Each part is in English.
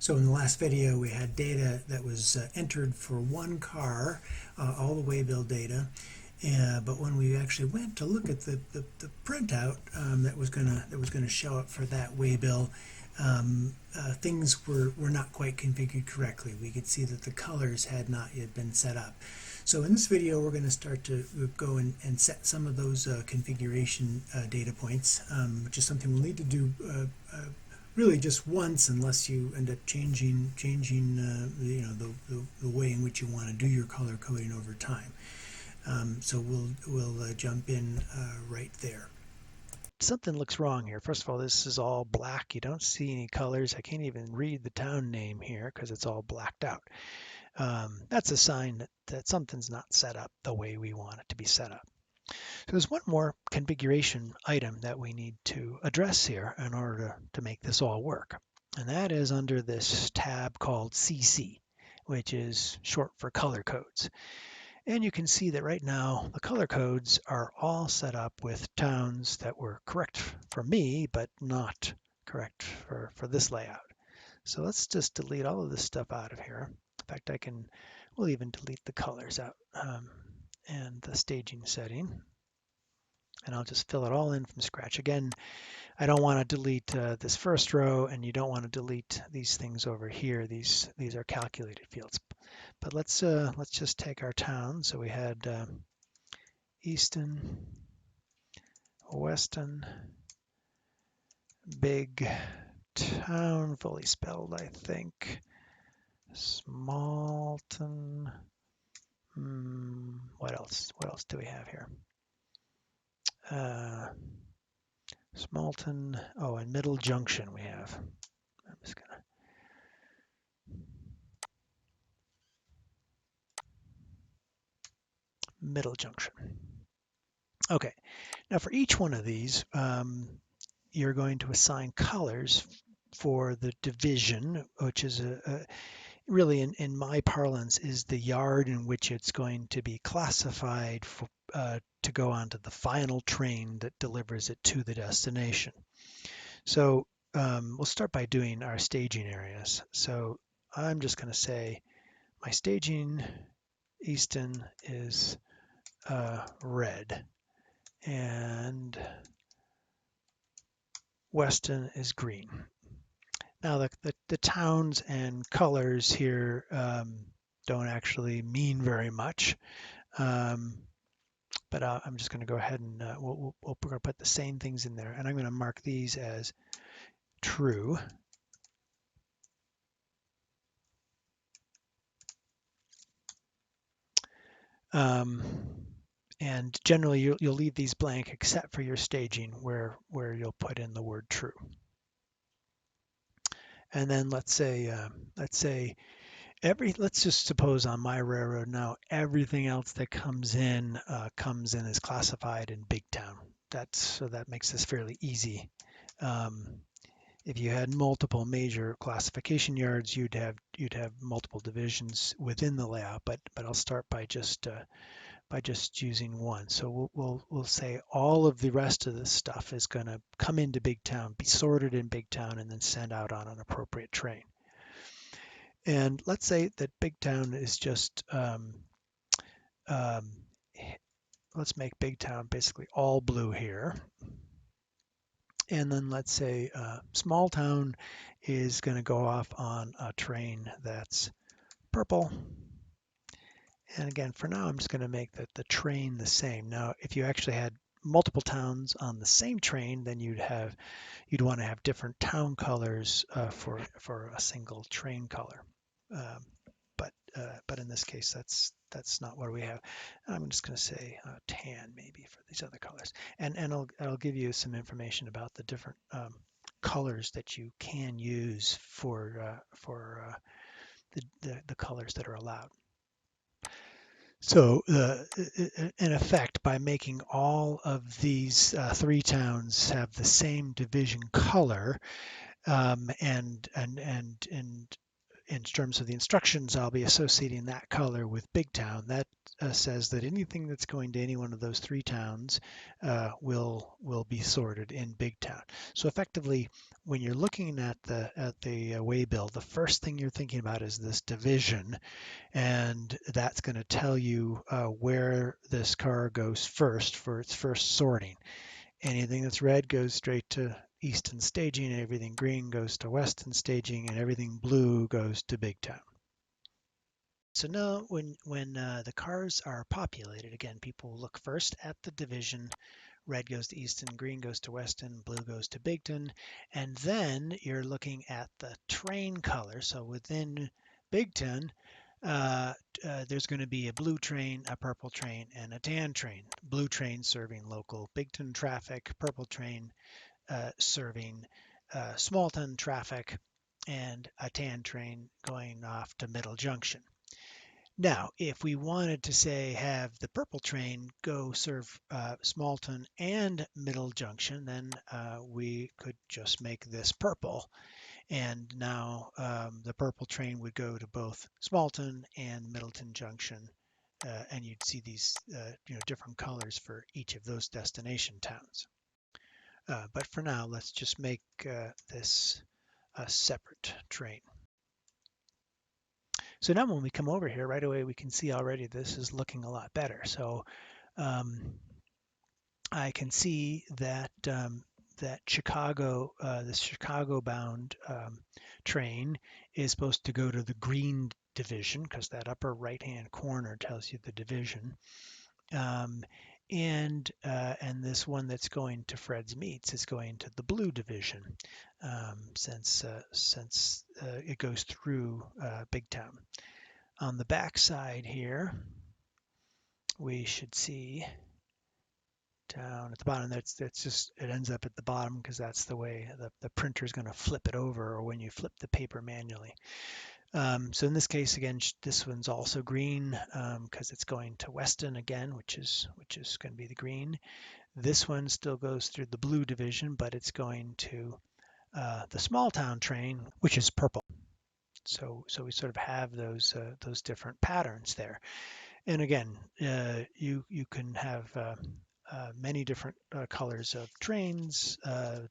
So in the last video, we had data that was entered for one car, all the waybill data. But when we actually went to look at the printout that was gonna show up for that waybill, things were not quite configured correctly. We could see that the colors had not yet been set up. So in this video, we're going to start to go and set some of those configuration data points, which is something we'll need to do really just once, unless you end up changing the way in which you want to do your color coding over time. So we'll jump in right there. Something looks wrong here. First of all, this is all black. You don't see any colors. I can't even read the town name here because it's all blacked out. That's a sign that something's not set up the way we want it to be set up. So there's one more configuration item that we need to address here in order to make this all work. And that is under this tab called CC, which is short for color codes. And you can see that right now the color codes are all set up with towns that were correct for me, but not correct for this layout. So let's just delete all of this stuff out of here. In fact, we'll even delete the colors out and the staging setting. And I'll just fill it all in from scratch. Again, I don't want to delete this first row, and you don't want to delete these things over here. These are calculated fields. But let's just take our town. So we had Easton, Weston, Big Town, fully spelled, I think. Smallton. What else? What else do we have here? Smallton. Oh, and Middle Junction we have. I'm just gonna. Middle Junction. Okay. Now for each one of these, you're going to assign colors for the division, which is really in my parlance is the yard in which it's going to be classified for, to go onto the final train that delivers it to the destination. So we'll start by doing our staging areas. So I'm just going to say my staging Easton is red and Weston is green. Now the towns and colors here don't actually mean very much, but I'm just going to go ahead and we're going to put the same things in there, and I'm going to mark these as true. And generally you'll leave these blank except for your staging where you'll put in the word true. And then let's just suppose on my railroad now everything else that comes in as classified in big town. So that makes this fairly easy. If you had multiple major classification yards, you'd have multiple divisions within the layout. But I'll start by just using one. So we'll say all of the rest of this stuff is going to come into big town, be sorted in big town, and then sent out on an appropriate train. And let's say that big town is just let's make big town basically all blue here. And then let's say small town is going to go off on a train that's purple. And again, for now, I'm just going to make the train the same. Now, if you actually had multiple towns on the same train, then you'd want to have different town colors for a single train color. But in this case, that's not what we have. I'm just going to say tan maybe for these other colors, and I'll give you some information about the different colors that you can use for the colors that are allowed. So in effect, by making all of these three towns have the same division color, and in terms of the instructions, I'll be associating that color with big town. That says that anything that's going to any one of those three towns will be sorted in big town. So effectively, when you're looking at the waybill, the first thing you're thinking about is this division, and that's going to tell you where this car goes first for its first sorting. Anything that's red goes straight to Easton staging, everything green goes to Weston staging, and everything blue goes to Big Town. So now when the cars are populated, again, people look first at the division. Red goes to Easton, green goes to Weston, blue goes to Bigton, and then you're looking at the train color. So within Bigton, there's going to be a blue train, a purple train, and a tan train. Blue train serving local Bigton traffic, purple train serving Smallton traffic, and a tan train going off to Middle Junction. Now, if we wanted to say have the purple train go serve Smallton and Middle Junction, then we could just make this purple. And now the purple train would go to both Smallton and Middleton Junction. And you'd see these different colors for each of those destination towns. But for now, let's just make this a separate train. So now when we come over here, right away we can see already this is looking a lot better. So I can see that that Chicago, this Chicago-bound train is supposed to go to the green division because that upper right-hand corner tells you the division. And this one that's going to Fred's Meats is going to the blue division since it goes through Big Town. On the back side here, we should see down at the bottom. That's just it ends up at the bottom because that's the way the printer is going to flip it over, or when you flip the paper manually. So in this case, again, this one's also green because it's going to Weston again, which is going to be the green. This one still goes through the blue division, but it's going to the small town train, which is purple. So we sort of have those different patterns there. And again, you can have many different colors of trains,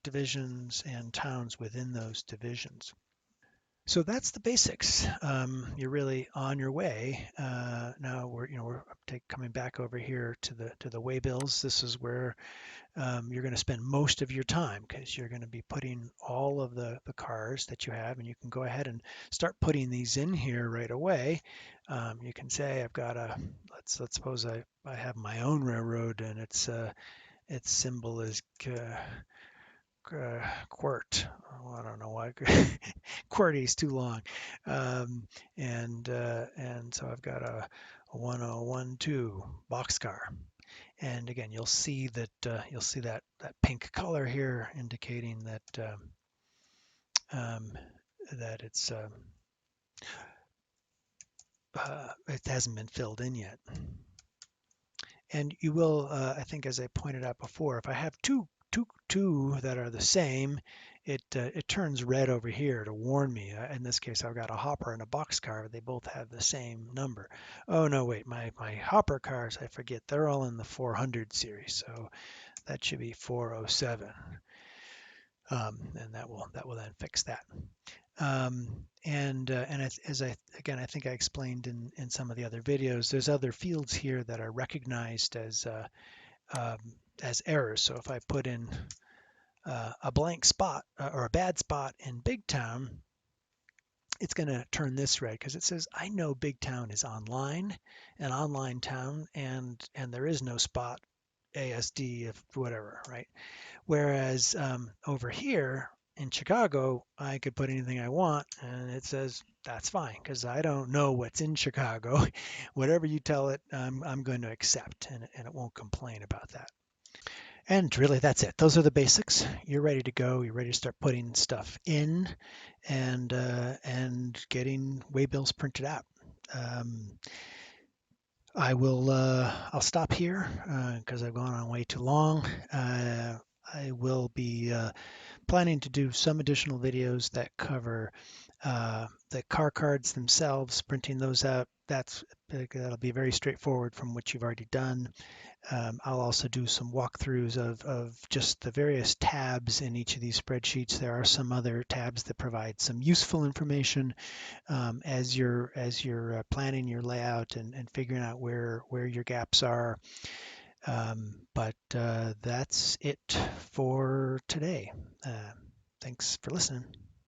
divisions, and towns within those divisions. So that's the basics. You're really on your way. Now we're coming back over here to the waybills. This is where you're going to spend most of your time because you're going to be putting all of the cars that you have, and you can go ahead and start putting these in here right away. You can say I've got let's suppose I have my own railroad, and its symbol is Quirt. Oh, I don't know why QWERTY is too long, and so I've got a 1012 boxcar. And again, you'll see that pink color here, indicating that that it hasn't been filled in yet. And you will, I think, as I pointed out before, if I have two that are the same, it turns red over here to warn me. In this case, I've got a hopper and a boxcar. They both have the same number. Oh no, wait, my hopper cars, I forget, they're all in the 400 series, so that should be 407, and that will then fix that. And as I think I explained in some of the other videos, there's other fields here that are recognized as errors. So if I put in a blank spot or a bad spot in Big Town, it's going to turn this red because it says I know Big Town is online, an online town, and there is no spot ASD if whatever, right? Whereas over here in Chicago, I could put anything I want, and it says that's fine because I don't know what's in Chicago. Whatever you tell it, I'm going to accept, and it won't complain about that. And really, that's it. Those are the basics. You're ready to go. You're ready to start putting stuff in, and getting waybills printed out. I'll stop here because I've gone on way too long. I will be planning to do some additional videos that cover The car cards themselves, printing those out, that'll be very straightforward from what you've already done. I'll also do some walkthroughs of just the various tabs in each of these spreadsheets. There are some other tabs that provide some useful information as you're planning your layout and figuring out where your gaps are. But that's it for today. Thanks for listening.